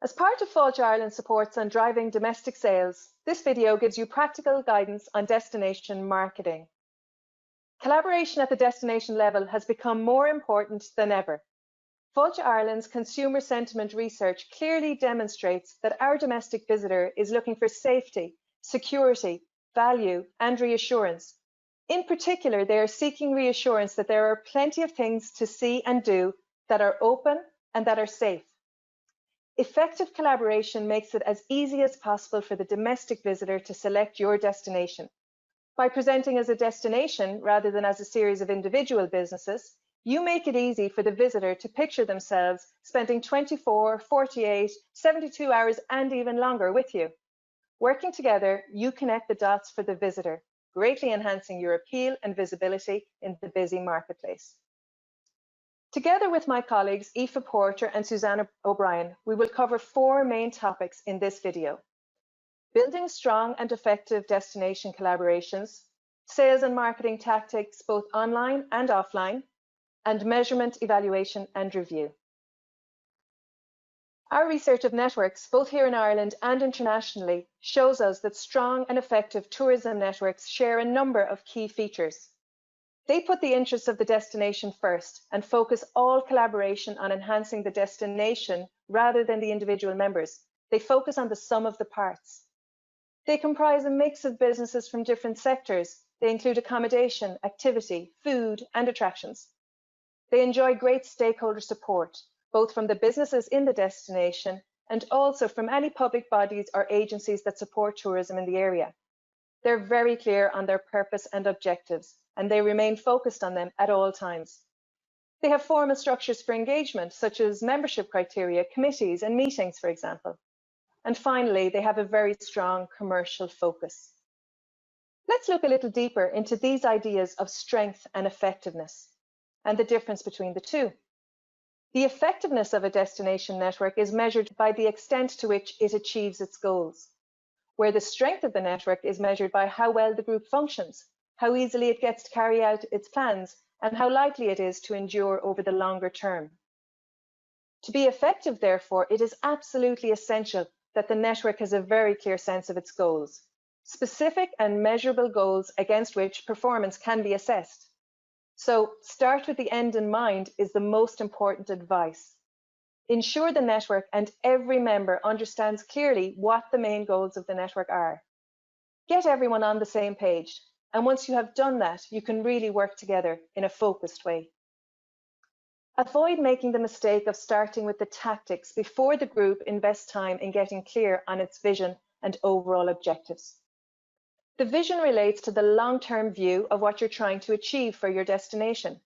As part of Failte Ireland's supports on driving domestic sales, this video gives you practical guidance on destination marketing. Collaboration at the destination level has become more important than ever. Failte Ireland's consumer sentiment research clearly demonstrates that our domestic visitor is looking for safety, security, value, and reassurance. In particular, they are seeking reassurance that there are plenty of things to see and do that are open and that are safe. Effective collaboration makes it as easy as possible for the domestic visitor to select your destination. By presenting as a destination rather than as a series of individual businesses, you make it easy for the visitor to picture themselves spending 24, 48, 72 hours and even longer with you. Working together, you connect the dots for the visitor, greatly enhancing your appeal and visibility in the busy marketplace. Together with my colleagues Aoife Porter and Susanna O'Brien, we will cover 4 main topics in this video: building strong and effective destination collaborations, sales and marketing tactics both online and offline, and measurement, evaluation and review. Our research of networks, both here in Ireland and internationally, shows us that strong and effective tourism networks share a number of key features. They put the interests of the destination first and focus all collaboration on enhancing the destination rather than the individual members. They focus on the sum of the parts. They comprise a mix of businesses from different sectors. They include accommodation, activity, food, and attractions. They enjoy great stakeholder support, both from the businesses in the destination and also from any public bodies or agencies that support tourism in the area. They're very clear on their purpose and objectives, and they remain focused on them at all times. They have formal structures for engagement, such as membership criteria, committees, and meetings, for example. And finally, they have a very strong commercial focus. Let's look a little deeper into these ideas of strength and effectiveness, and the difference between the two. The effectiveness of a destination network is measured by the extent to which it achieves its goals, where the strength of the network is measured by how well the group functions, how easily it gets to carry out its plans, and how likely it is to endure over the longer term. To be effective, therefore, it is absolutely essential that the network has a very clear sense of its goals, specific and measurable goals against which performance can be assessed. So, start with the end in mind is the most important advice. Ensure the network and every member understands clearly what the main goals of the network are. Get everyone on the same page. And once you have done that, you can really work together in a focused way. Avoid making the mistake of starting with the tactics before the group invests time in getting clear on its vision and overall objectives. The vision relates to the long-term view of what you're trying to achieve for your destination.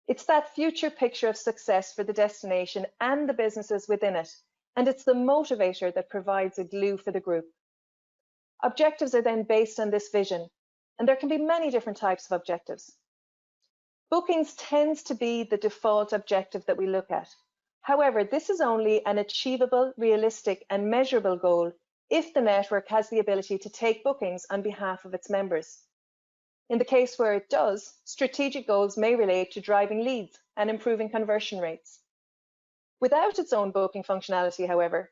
It's that future picture of success for the destination and the businesses within it, and it's the motivator that provides a glue for the group. Objectives are then based on this vision, and there can be many different types of objectives. Bookings tends to be the default objective that we look at. However, this is only an achievable, realistic, and measurable goal if the network has the ability to take bookings on behalf of its members. In the case where it does, strategic goals may relate to driving leads and improving conversion rates. Without its own booking functionality, however,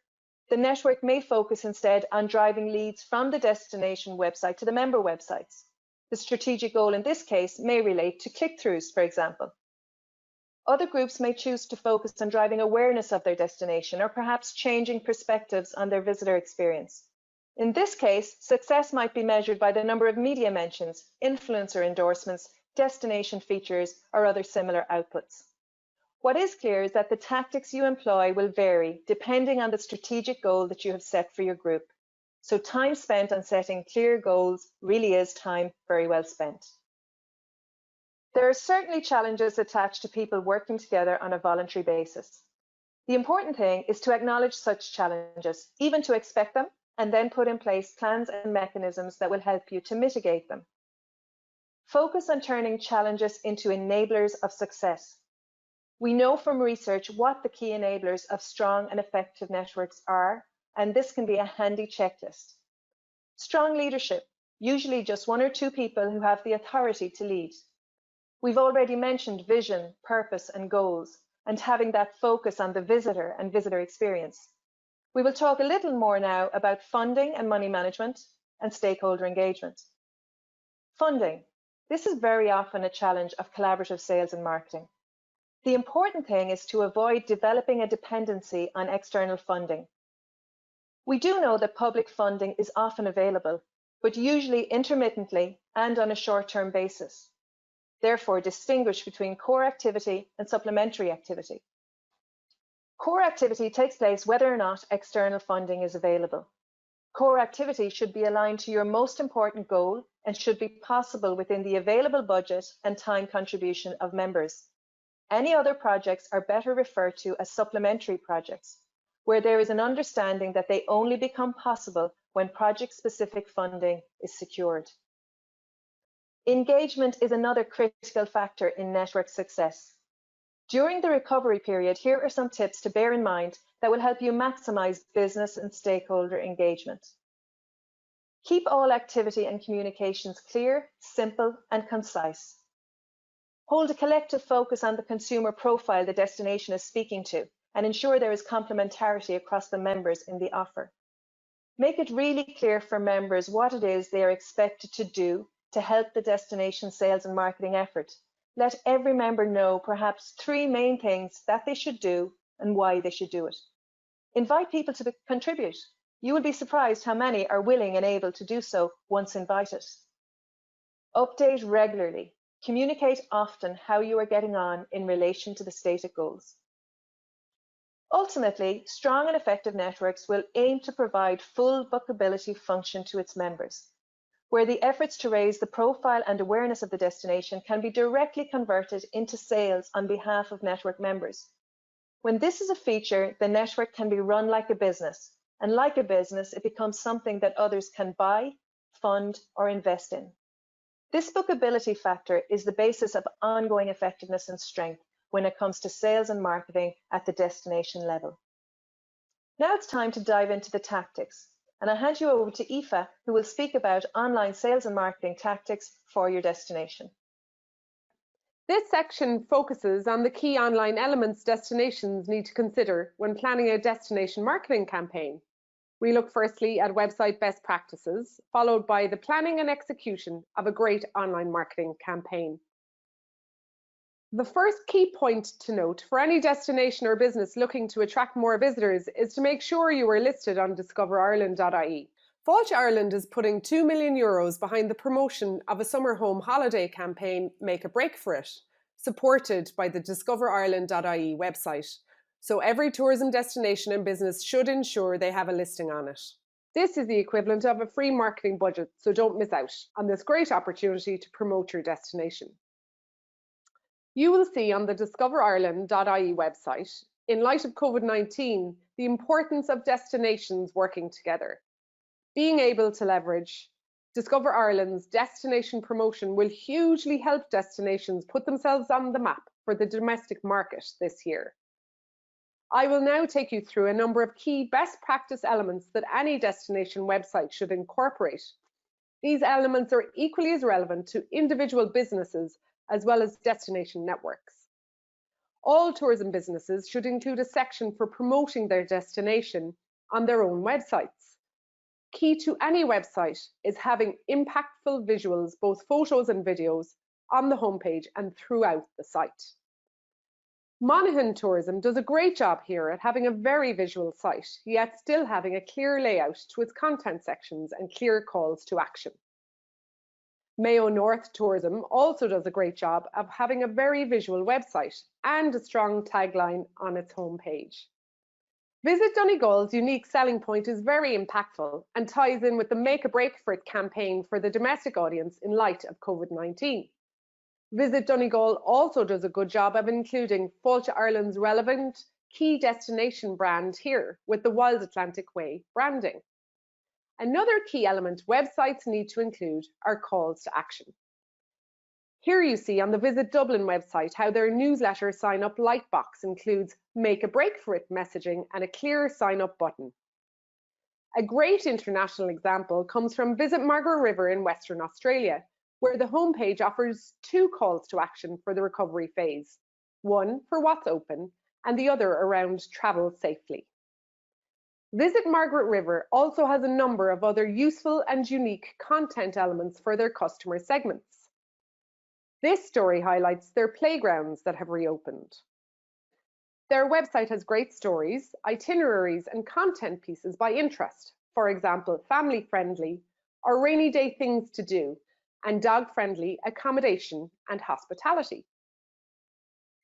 the network may focus instead on driving leads from the destination website to the member websites. The strategic goal in this case may relate to click-throughs, for example. Other groups may choose to focus on driving awareness of their destination or perhaps changing perspectives on their visitor experience. In this case, success might be measured by the number of media mentions, influencer endorsements, destination features, or other similar outputs. What is clear is that the tactics you employ will vary depending on the strategic goal that you have set for your group. So time spent on setting clear goals really is time very well spent. There are certainly challenges attached to people working together on a voluntary basis. The important thing is to acknowledge such challenges, even to expect them, and then put in place plans and mechanisms that will help you to mitigate them. Focus on turning challenges into enablers of success. We know from research what the key enablers of strong and effective networks are, and this can be a handy checklist. Strong leadership, usually just 1 or 2 people who have the authority to lead. We've already mentioned vision, purpose, and goals, and having that focus on the visitor and visitor experience. We will talk a little more now about funding and money management and stakeholder engagement. Funding. This is very often a challenge of collaborative sales and marketing. The important thing is to avoid developing a dependency on external funding. We do know that public funding is often available, but usually intermittently and on a short-term basis. Therefore, distinguish between core activity and supplementary activity. Core activity takes place whether or not external funding is available. Core activity should be aligned to your most important goal and should be possible within the available budget and time contribution of members. Any other projects are better referred to as supplementary projects, where there is an understanding that they only become possible when project-specific funding is secured. Engagement is another critical factor in network success. During the recovery period, here are some tips to bear in mind that will help you maximize business and stakeholder engagement. Keep all activity and communications clear, simple, and concise. Hold a collective focus on the consumer profile the destination is speaking to, and ensure there is complementarity across the members in the offer. Make it really clear for members what it is they are expected to do to help the destination sales and marketing effort. Let every member know perhaps 3 main things that they should do and why they should do it. Invite people to contribute. You will be surprised how many are willing and able to do so once invited. Update regularly. Communicate often how you are getting on in relation to the stated goals. Ultimately, strong and effective networks will aim to provide full bookability function to its members, where the efforts to raise the profile and awareness of the destination can be directly converted into sales on behalf of network members. When this is a feature, the network can be run like a business, and like a business, it becomes something that others can buy, fund, or invest in. This bookability factor is the basis of ongoing effectiveness and strength when it comes to sales and marketing at the destination level. Now it's time to dive into the tactics, and I hand you over to Aoife, who will speak about online sales and marketing tactics for your destination. This section focuses on the key online elements destinations need to consider when planning a destination marketing campaign. We look firstly at website best practices, followed by the planning and execution of a great online marketing campaign. The first key point to note for any destination or business looking to attract more visitors is to make sure you are listed on Discover Ireland.ie. Failte Ireland is putting €2 million behind the promotion of a summer home holiday campaign, Make a Break for It, supported by the Discover Ireland.ie website. So every tourism destination and business should ensure they have a listing on it. This is the equivalent of a free marketing budget, so don't miss out on this great opportunity to promote your destination. You will see on the Discover Ireland.ie website, in light of COVID-19, the importance of destinations working together. Being able to leverage Discover Ireland's destination promotion will hugely help destinations put themselves on the map for the domestic market this year. I will now take you through a number of key best practice elements that any destination website should incorporate. These elements are equally as relevant to individual businesses as well as destination networks. All tourism businesses should include a section for promoting their destination on their own websites. Key to any website is having impactful visuals, both photos and videos, on the homepage and throughout the site. Monaghan Tourism does a great job here at having a very visual site, yet still having a clear layout to its content sections and clear calls to action. Mayo North Tourism also does a great job of having a very visual website and a strong tagline on its homepage. Visit Donegal's unique selling point is very impactful and ties in with the Make a Break for It campaign for the domestic audience in light of COVID-19. Visit Donegal also does a good job of including Failte Ireland's relevant key destination brand here with the Wild Atlantic Way branding. Another key element websites need to include are calls to action. Here you see on the Visit Dublin website how their newsletter sign-up lightbox includes Make a Break for It messaging and a clear sign-up button. A great international example comes from Visit Margaret River in Western Australia, where the homepage offers 2 calls to action for the recovery phase, one for what's open and the other around travel safely. Visit Margaret River also has a number of other useful and unique content elements for their customer segments. This story highlights their playgrounds that have reopened. Their website has great stories, itineraries, and content pieces by interest. For example, family-friendly or rainy day things to do, and dog-friendly accommodation and hospitality.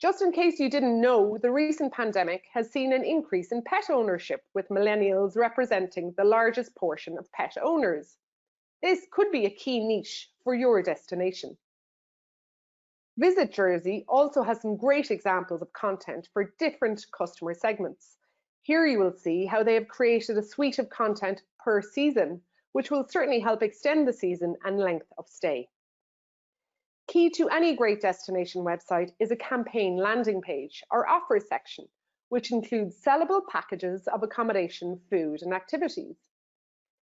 Just in case you didn't know, the recent pandemic has seen an increase in pet ownership, with millennials representing the largest portion of pet owners. This could be a key niche for your destination. Visit Jersey also has some great examples of content for different customer segments. Here you will see how they have created a suite of content per season, which will certainly help extend the season and length of stay. Key to any great destination website is a campaign landing page or offer section, which includes sellable packages of accommodation, food, and activities.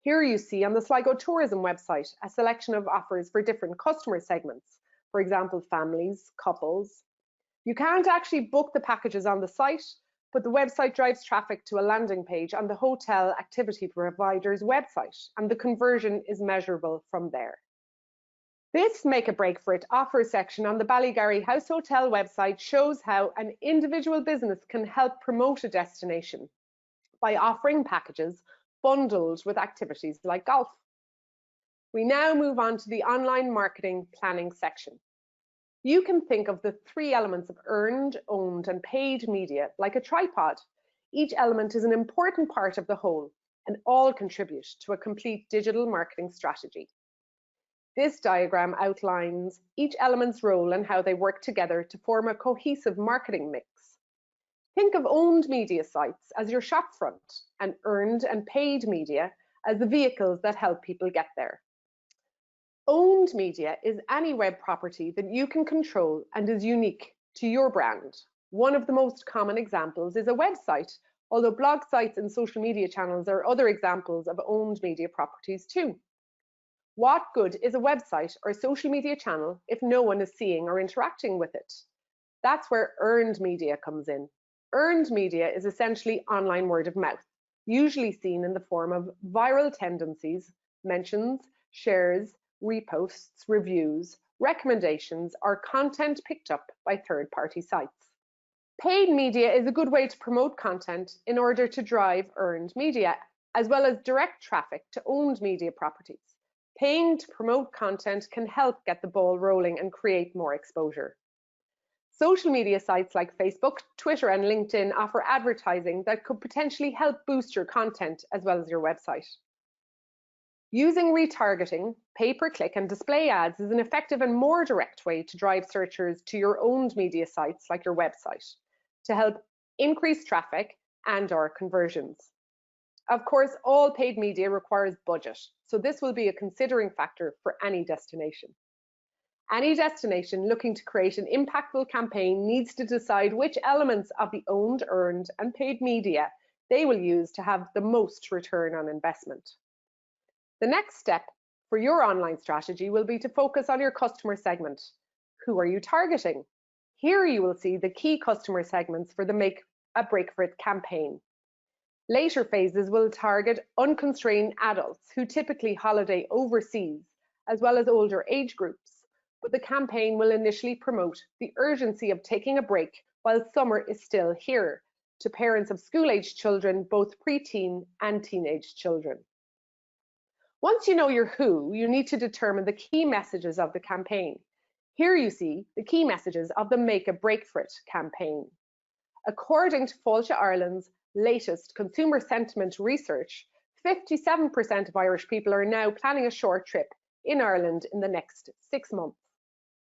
Here you see on the Sligo Tourism website a selection of offers for different customer segments, for example, families, couples. You can't actually book the packages on the site, but the website drives traffic to a landing page on the hotel activity provider's website, and the conversion is measurable from there. This Make a Break for It offer section on the Ballygarry House Hotel website shows how an individual business can help promote a destination by offering packages bundled with activities like golf. We now move on to the online marketing planning section. You can think of the three elements of earned, owned, and paid media like a tripod. Each element is an important part of the whole, and all contribute to a complete digital marketing strategy. This diagram outlines each element's role and how they work together to form a cohesive marketing mix. Think of owned media sites as your shopfront, and earned and paid media as the vehicles that help people get there. Owned media is any web property that you can control and is unique to your brand. One of the most common examples is a website, although blog sites and social media channels are other examples of owned media properties too. What good is a website or social media channel if no one is seeing or interacting with it? That's where earned media comes in. Earned media is essentially online word of mouth, usually seen in the form of viral tendencies, mentions, shares, reposts, reviews, recommendations, or content picked up by third-party sites. Paid media is a good way to promote content in order to drive earned media, as well as direct traffic to owned media properties. Paying to promote content can help get the ball rolling and create more exposure. Social media sites like Facebook, Twitter, and LinkedIn offer advertising that could potentially help boost your content as well as your website. Using retargeting, pay-per-click, and display ads is an effective and more direct way to drive searchers to your owned media sites like your website to help increase traffic and/or conversions. Of course, all paid media requires budget, so this will be a considering factor for any destination. Any destination looking to create an impactful campaign needs to decide which elements of the owned, earned, and paid media they will use to have the most return on investment. The next step for your online strategy will be to focus on your customer segment. Who are you targeting? Here you will see the key customer segments for the Make a Break for It campaign. Later phases will target unconstrained adults who typically holiday overseas, as well as older age groups. But the campaign will initially promote the urgency of taking a break while summer is still here to parents of school-aged children, both preteen and teenage children. Once you know your who, you need to determine the key messages of the campaign. Here you see the key messages of the Make a Break for It campaign. According to Failte Ireland's latest consumer sentiment research, 57% of Irish people are now planning a short trip in Ireland in the next 6 months.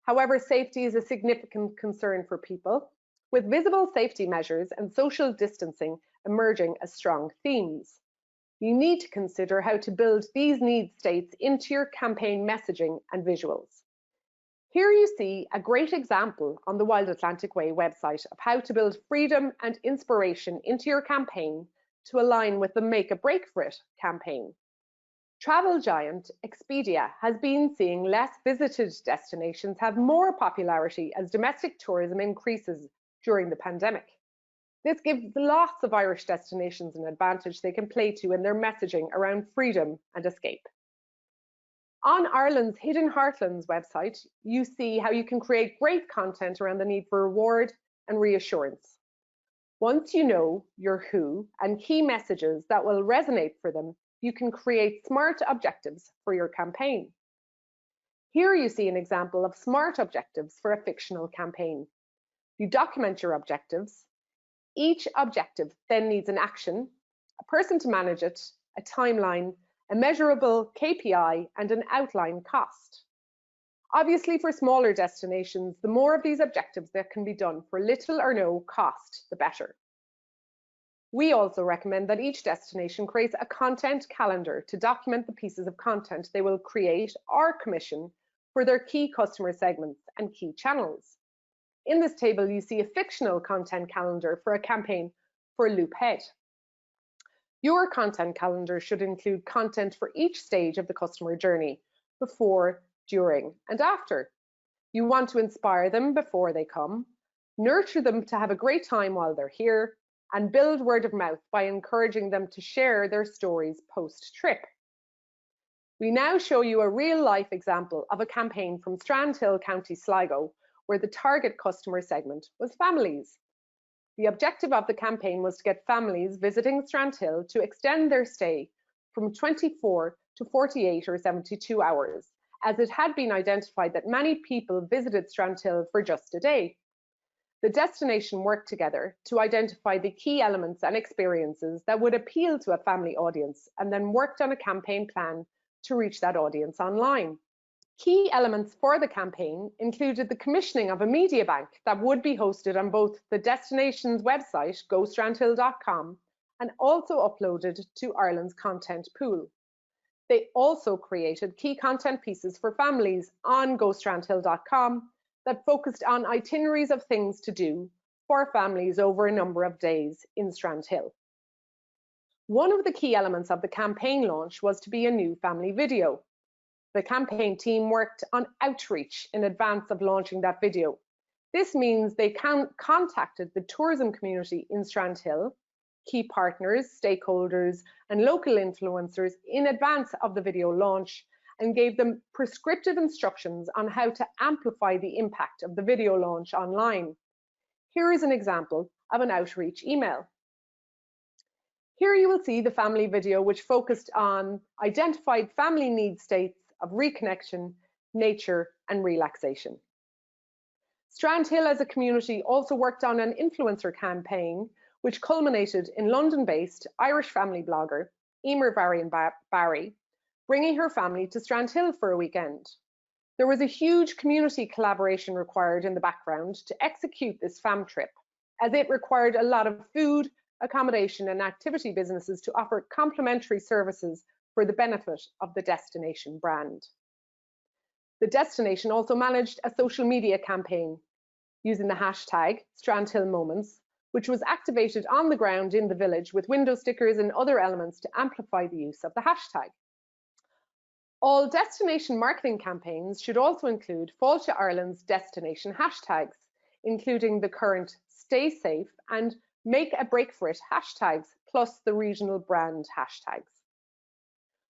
However, safety is a significant concern for people, with visible safety measures and social distancing emerging as strong themes. You need to consider how to build these need states into your campaign messaging and visuals. Here you see a great example on the Wild Atlantic Way website of how to build freedom and inspiration into your campaign to align with the Make a Break for It campaign. Travel giant Expedia has been seeing less visited destinations have more popularity as domestic tourism increases during the pandemic. This gives lots of Irish destinations an advantage they can play to in their messaging around freedom and escape. On Ireland's Hidden Heartlands website, you see how you can create great content around the need for reward and reassurance. Once you know your who and key messages that will resonate for them, you can create smart objectives for your campaign. Here you see an example of smart objectives for a fictional campaign. You document your objectives. Each objective then needs an action, a person to manage it, a timeline, a measurable KPI, and an outline cost. Obviously, for smaller destinations, the more of these objectives that can be done for little or no cost, the better. We also recommend that each destination creates a content calendar to document the pieces of content they will create or commission for their key customer segments and key channels. In this table, you see a fictional content calendar for a campaign for Loophead. Your content calendar should include content for each stage of the customer journey, before, during, and after. You want to inspire them before they come, nurture them to have a great time while they're here, and build word of mouth by encouraging them to share their stories post-trip. We now show you a real-life example of a campaign from Strandhill, County Sligo, where the target customer segment was families. The objective of the campaign was to get families visiting Strandhill to extend their stay from 24 to 48 or 72 hours, as it had been identified that many people visited Strandhill for just a day. The destination worked together to identify the key elements and experiences that would appeal to a family audience, and then worked on a campaign plan to reach that audience online. Key elements for the campaign included the commissioning of a media bank that would be hosted on both the destination's website, gostrandhill.com, and also uploaded to Ireland's content pool. They also created key content pieces for families on gostrandhill.com that focused on itineraries of things to do for families over a number of days in Strandhill. One of the key elements of the campaign launch was to be a new family video. The campaign team worked on outreach in advance of launching that video. This means they contacted the tourism community in Strandhill, key partners, stakeholders, and local influencers in advance of the video launch, and gave them prescriptive instructions on how to amplify the impact of the video launch online. Here is an example of an outreach email. Here you will see the family video, which focused on identified family need states of reconnection, nature, and relaxation. Strandhill as a community also worked on an influencer campaign, which culminated in London-based Irish family blogger Emer Barry bringing her family to Strandhill for a weekend. There was a huge community collaboration required in the background to execute this fam trip, as it required a lot of food, accommodation, and activity businesses to offer complementary services for the benefit of the destination brand. The destination also managed a social media campaign using the hashtag #StrandhillMoments, which was activated on the ground in the village with window stickers and other elements to amplify the use of the hashtag. All destination marketing campaigns should also include Failte Ireland's destination hashtags, including the current Stay Safe and Make a Break for It hashtags, plus the regional brand hashtags.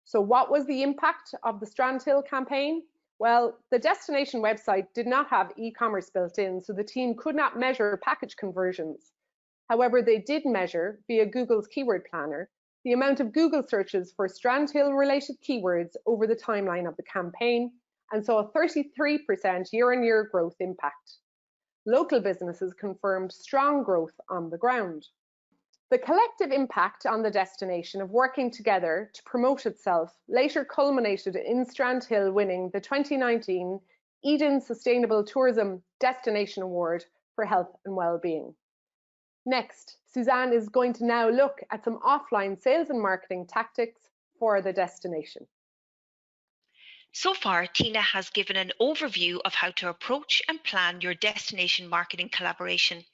So what was the impact of the Strandhill campaign? Well, the destination website did not have e-commerce built in, so the team could not measure package conversions. However, they did measure, via Google's keyword planner, the amount of Google searches for Strandhill-related keywords over the timeline of the campaign, and saw a 33% year-on-year growth impact. Local businesses confirmed strong growth on the ground. The collective impact on the destination of working together to promote itself later culminated in Strandhill winning the 2019 Eden Sustainable Tourism Destination Award for Health and Wellbeing. Next, Suzanne is going to now look at some offline sales and marketing tactics for the destination. So far, Tina has given an overview of how to approach and plan your destination marketing collaboration.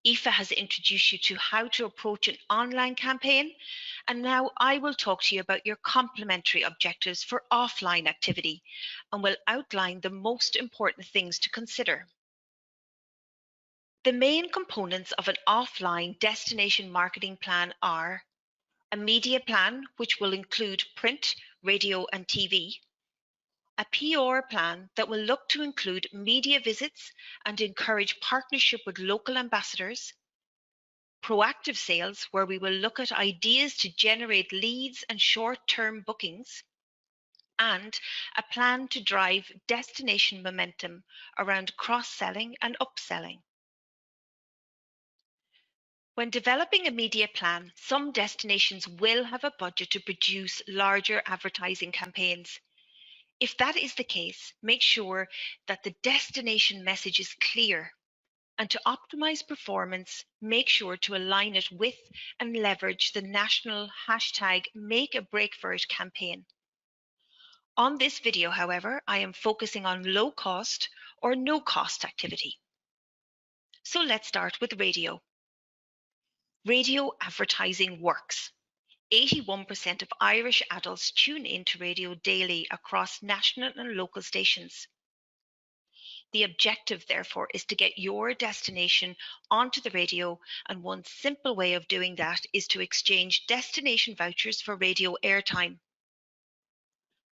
Aoife has introduced you to how to approach an online campaign, and now I will talk to you about your complementary objectives for offline activity and will outline the most important things to consider. The main components of an offline destination marketing plan are a media plan, which will include print, radio, and TV, a PR plan that will look to include media visits and encourage partnership with local ambassadors, proactive sales, where we will look at ideas to generate leads and short-term bookings, and a plan to drive destination momentum around cross-selling and upselling. When developing a media plan, some destinations will have a budget to produce larger advertising campaigns. If that is the case, make sure that the destination message is clear. And to optimize performance, make sure to align it with and leverage the national hashtag Make a Break for It campaign. On this video, however, I am focusing on low cost or no cost activity. So let's start with radio. Radio advertising works. 81% of Irish adults tune into radio daily across national and local stations. The objective, therefore, is to get your destination onto the radio, and one simple way of doing that is to exchange destination vouchers for radio airtime.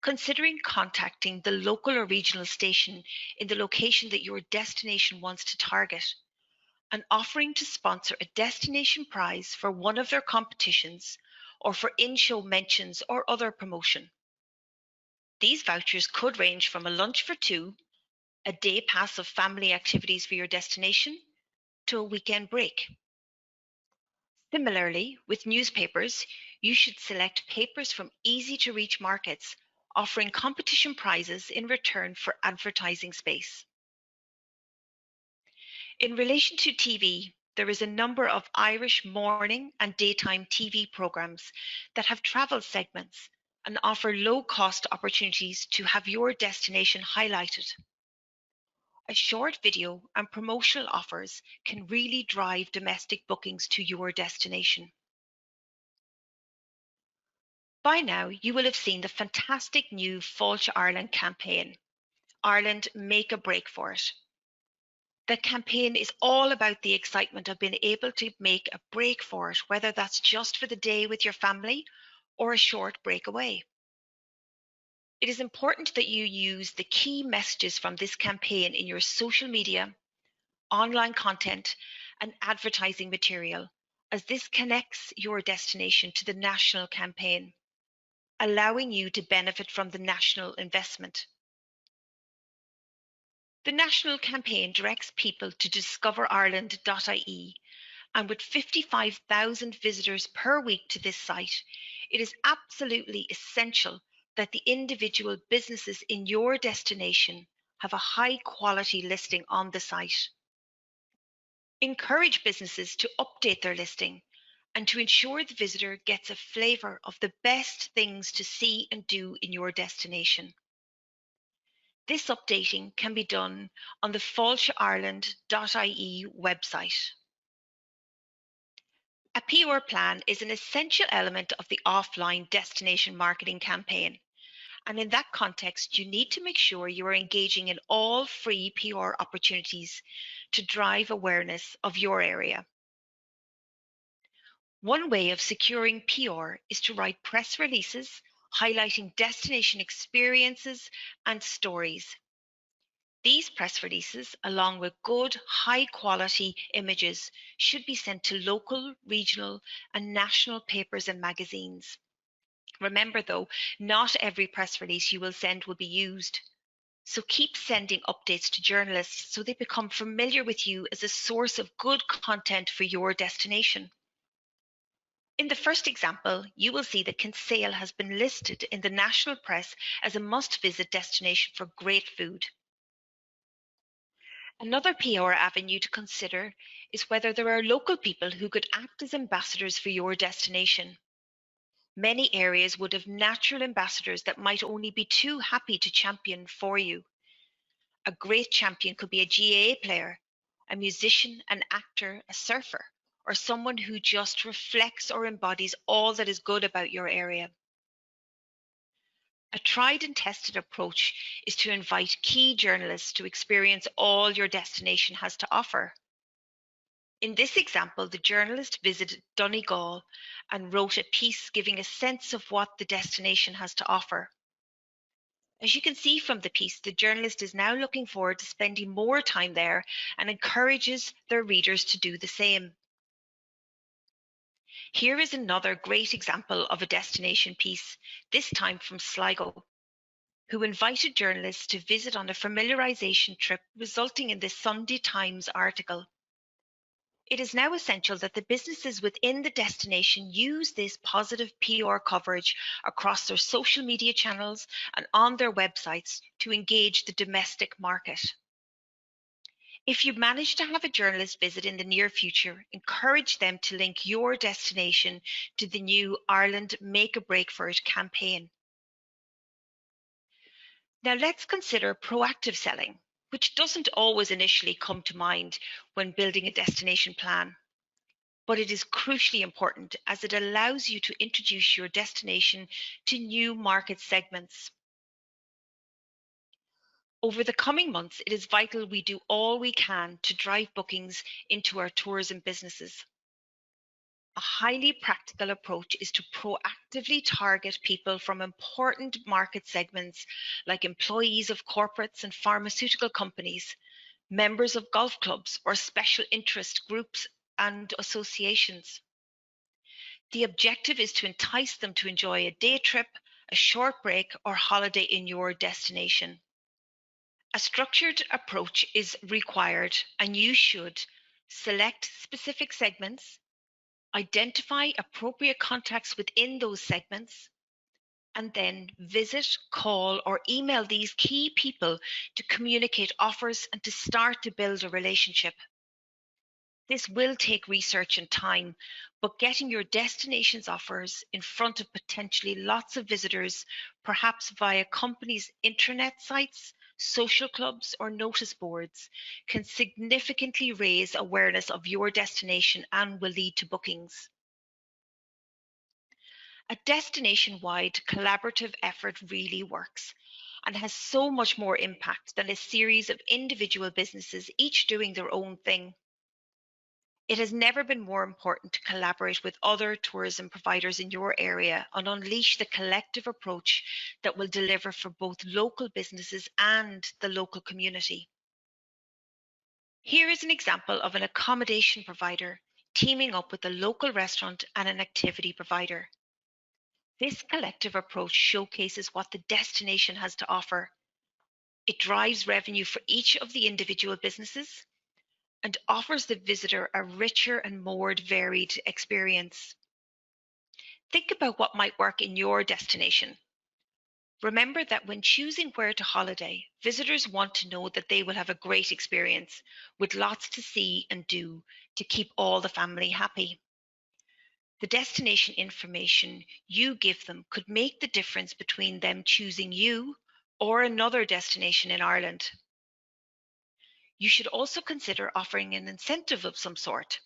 Considering contacting the local or regional station in the location that your destination wants to target, and offering to sponsor a destination prize for one of their competitions or for in-show mentions or other promotion. These vouchers could range from a lunch for two, a day pass of family activities for your destination, to a weekend break. Similarly, with newspapers, you should select papers from easy-to-reach markets, offering competition prizes in return for advertising space. In relation to TV, there is a number of Irish morning and daytime TV programmes that have travel segments and offer low-cost opportunities to have your destination highlighted. A short video and promotional offers can really drive domestic bookings to your destination. By now, you will have seen the fantastic new Failte Ireland campaign, Ireland Make a Break for It. The campaign is all about the excitement of being able to make a break for it, whether that's just for the day with your family or a short break away. It is important that you use the key messages from this campaign in your social media, online content, and advertising material, as this connects your destination to the national campaign, allowing you to benefit from the national investment. The national campaign directs people to Discover Ireland.ie, and with 55,000 visitors per week to this site, it is absolutely essential that the individual businesses in your destination have a high quality listing on the site. Encourage businesses to update their listing and to ensure the visitor gets a flavour of the best things to see and do in your destination. This updating can be done on the FailteIreland.ie website. A PR plan is an essential element of the offline destination marketing campaign. And in that context, you need to make sure you are engaging in all free PR opportunities to drive awareness of your area. One way of securing PR is to write press releases highlighting destination experiences and stories. These press releases, along with good, high-quality images, should be sent to local, regional, and national papers and magazines. Remember, though, not every press release you will send will be used. So keep sending updates to journalists so they become familiar with you as a source of good content for your destination. In the first example, you will see that Kinsale has been listed in the national press as a must-visit destination for great food. Another PR avenue to consider is whether there are local people who could act as ambassadors for your destination. Many areas would have natural ambassadors that might only be too happy to champion for you. A great champion could be a GAA player, a musician, an actor, a surfer, or someone who just reflects or embodies all that is good about your area. A tried and tested approach is to invite key journalists to experience all your destination has to offer. In this example, the journalist visited Donegal and wrote a piece giving a sense of what the destination has to offer. As you can see from the piece, the journalist is now looking forward to spending more time there and encourages their readers to do the same. Here is another great example of a destination piece, this time from Sligo, who invited journalists to visit on a familiarisation trip, resulting in this Sunday Times article. It is now essential that the businesses within the destination use this positive PR coverage across their social media channels and on their websites to engage the domestic market. If you manage to have a journalist visit in the near future, encourage them to link your destination to the new Ireland Make a Break for It campaign. Now let's consider proactive selling, which doesn't always initially come to mind when building a destination plan. But it is crucially important as it allows you to introduce your destination to new market segments. Over the coming months, it is vital we do all we can to drive bookings into our tourism businesses. A highly practical approach is to proactively target people from important market segments like employees of corporates and pharmaceutical companies, members of golf clubs, or special interest groups and associations. The objective is to entice them to enjoy a day trip, a short break, or holiday in your destination. A structured approach is required, and you should select specific segments, identify appropriate contacts within those segments, and then visit, call, or email these key people to communicate offers and to start to build a relationship. This will take research and time, but getting your destination's offers in front of potentially lots of visitors, perhaps via companies' intranet sites, social clubs, or notice boards, can significantly raise awareness of your destination and will lead to bookings. A destination-wide collaborative effort really works and has so much more impact than a series of individual businesses, each doing their own thing. It has never been more important to collaborate with other tourism providers in your area and unleash the collective approach that will deliver for both local businesses and the local community. Here is an example of an accommodation provider teaming up with a local restaurant and an activity provider. This collective approach showcases what the destination has to offer. It drives revenue for each of the individual businesses and offers the visitor a richer and more varied experience. Think about what might work in your destination. Remember that when choosing where to holiday, visitors want to know that they will have a great experience with lots to see and do to keep all the family happy. The destination information you give them could make the difference between them choosing you or another destination in Ireland. You should also consider offering an incentive of some sort.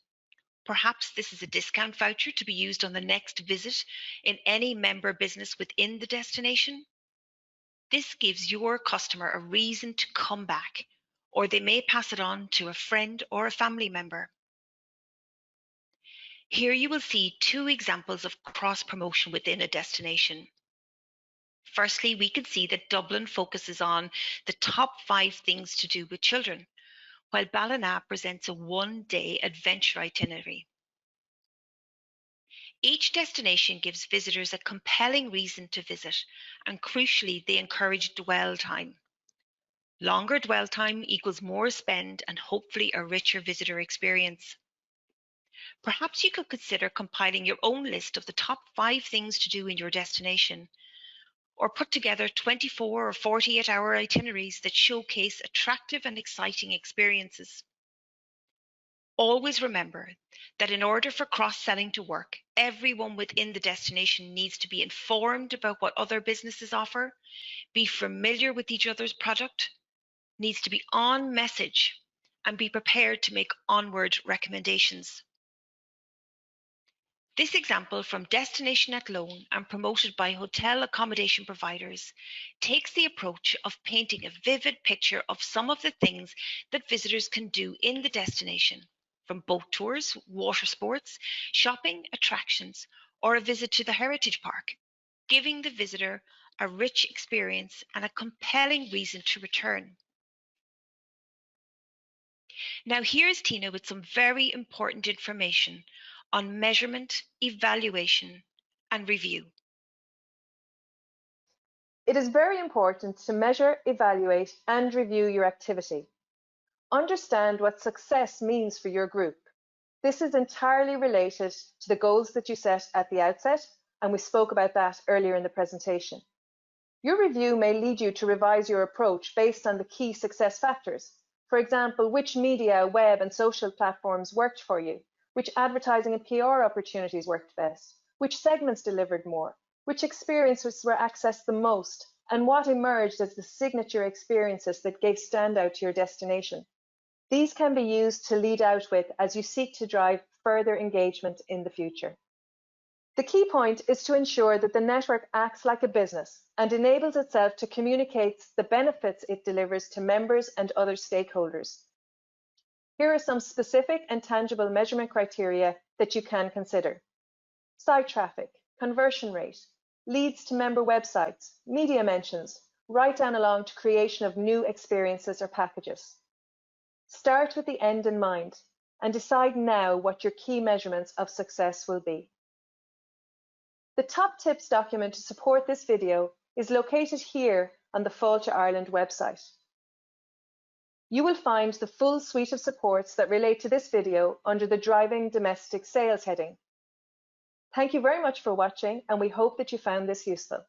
Perhaps this is a discount voucher to be used on the next visit in any member business within the destination. This gives your customer a reason to come back, or they may pass it on to a friend or a family member. Here you will see two examples of cross-promotion within a destination. Firstly, we can see that Dublin focuses on the top 5 things to do with children, while Ballina presents a one-day adventure itinerary. Each destination gives visitors a compelling reason to visit, and crucially, they encourage dwell time. Longer dwell time equals more spend and hopefully a richer visitor experience. Perhaps you could consider compiling your own list of the top 5 things to do in your destination, or put together 24 or 48-hour itineraries that showcase attractive and exciting experiences. Always remember that in order for cross-selling to work, everyone within the destination needs to be informed about what other businesses offer, be familiar with each other's product, needs to be on message, and be prepared to make onward recommendations. This example from Destination at Loan and promoted by hotel accommodation providers takes the approach of painting a vivid picture of some of the things that visitors can do in the destination. from boat tours, water sports, shopping, attractions, or a visit to the heritage park, giving the visitor a rich experience and a compelling reason to return. Now here's Tina with some very important information on measurement, evaluation, and review. It is very important to measure, evaluate, and review your activity. Understand what success means for your group. This is entirely related to the goals that you set at the outset, and we spoke about that earlier in the presentation. Your review may lead you to revise your approach based on the key success factors. For example, which media, web, and social platforms worked for you, which advertising and PR opportunities worked best, which segments delivered more, which experiences were accessed the most, and what emerged as the signature experiences that gave standout to your destination. These can be used to lead out with as you seek to drive further engagement in the future. The key point is to ensure that the network acts like a business and enables itself to communicate the benefits it delivers to members and other stakeholders. Here are some specific and tangible measurement criteria that you can consider. Site traffic, conversion rate, leads to member websites, media mentions, right down along to creation of new experiences or packages. Start with the end in mind and decide now what your key measurements of success will be. The top tips document to support this video is located here on the Failte Ireland website. You will find the full suite of supports that relate to this video under the Driving Domestic Sales heading. Thank you very much for watching, and we hope that you found this useful.